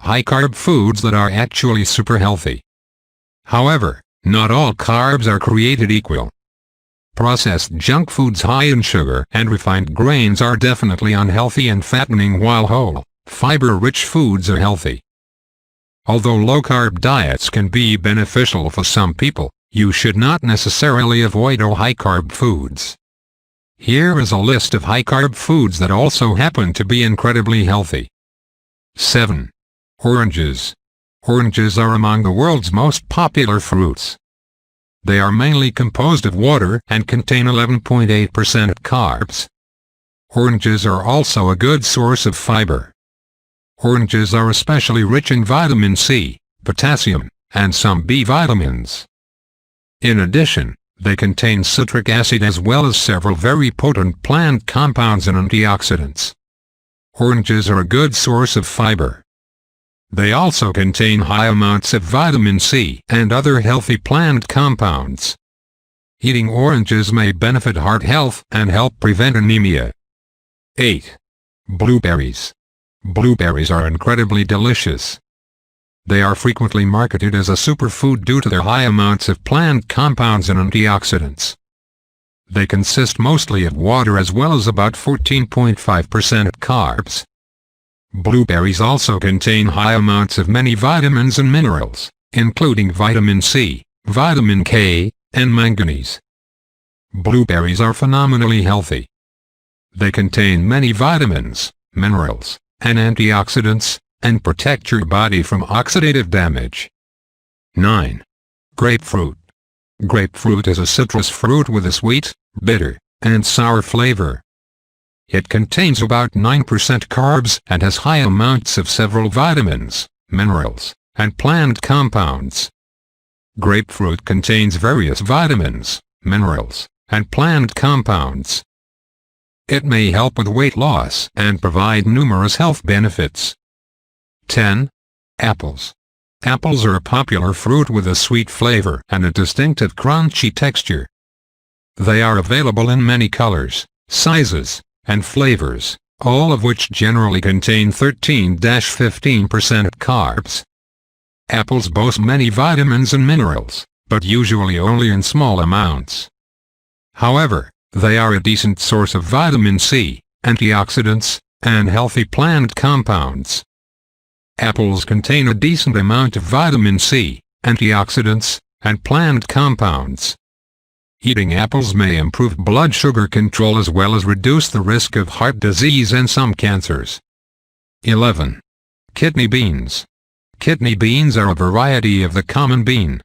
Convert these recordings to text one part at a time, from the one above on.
high-carb foods that are actually super healthy. However, not all carbs are created equal. Processed junk foods high in sugar and refined grains are definitely unhealthy and fattening, while whole, fiber-rich foods are healthy. Although low-carb diets can be beneficial for some people, you should not necessarily avoid all high-carb foods. Here is a list of high-carb foods that also happen to be incredibly healthy. 7. Oranges. Oranges are among the world's most popular fruits. They are mainly composed of water and contain 11.8% carbs. Oranges are also a good source of fiber. Oranges are especially rich in vitamin C, potassium, and some B vitamins. In addition, they contain citric acid as well as several very potent plant compounds and antioxidants. Oranges are a good source of fiber. They also contain high amounts of vitamin C and other healthy plant compounds. Eating oranges may benefit heart health and help prevent anemia. 8. Blueberries. Blueberries are incredibly delicious. They are frequently marketed as a superfood due to their high amounts of plant compounds and antioxidants. They consist mostly of water as well as about 14.5% of carbs. Blueberries also contain high amounts of many vitamins and minerals, including vitamin C, vitamin K, and manganese. Blueberries are phenomenally healthy. They contain many vitamins, minerals, and antioxidants, and protect your body from oxidative damage. 9. Grapefruit. Grapefruit is a citrus fruit with a sweet, bitter, and sour flavor. It contains about 9% carbs and has high amounts of several vitamins, minerals, and plant compounds. Grapefruit contains various vitamins, minerals, and plant compounds. It may help with weight loss and provide numerous health benefits. 10. Apples. Apples are a popular fruit with a sweet flavor and a distinctive crunchy texture. They are available in many colors, sizes, and flavors, all of which generally contain 13–15% carbs. Apples boast many vitamins and minerals, but usually only in small amounts. However, they are a decent source of vitamin C, antioxidants, and healthy plant compounds. Apples contain a decent amount of vitamin C, antioxidants, and plant compounds. Eating apples may improve blood sugar control as well as reduce the risk of heart disease and some cancers. 11. Kidney beans. Kidney beans are a variety of the common bean.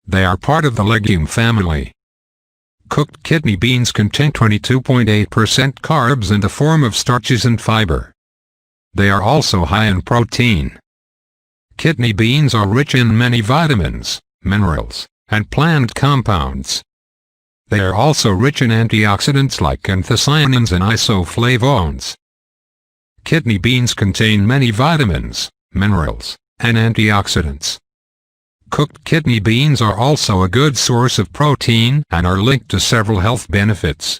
They are part of the legume family. Cooked kidney beans contain 22.8% carbs in the form of starches and fiber. They are also high in protein. Kidney beans are rich in many vitamins, minerals, and plant compounds. They are also rich in antioxidants like anthocyanins and isoflavones. Kidney beans contain many vitamins, minerals, and antioxidants. Cooked kidney beans are also a good source of protein and are linked to several health benefits.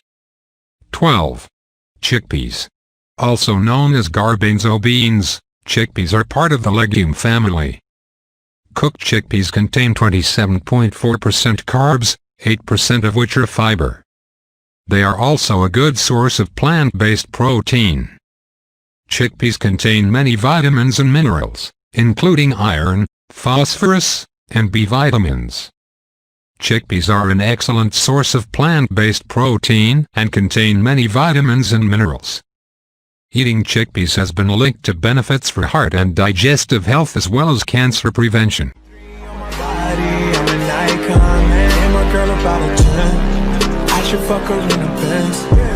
12. Chickpeas. Also known as garbanzo beans, chickpeas are part of the legume family. Cooked chickpeas contain 27.4% carbs, 8% of which are fiber. They are also a good source of plant-based protein. Chickpeas contain many vitamins and minerals, including iron, phosphorus, and B vitamins. Chickpeas are an excellent source of plant-based protein and contain many vitamins and minerals. Eating chickpeas has been linked to benefits for heart and digestive health as well as cancer prevention. Girl about a 10, I should fuck her in a Benz.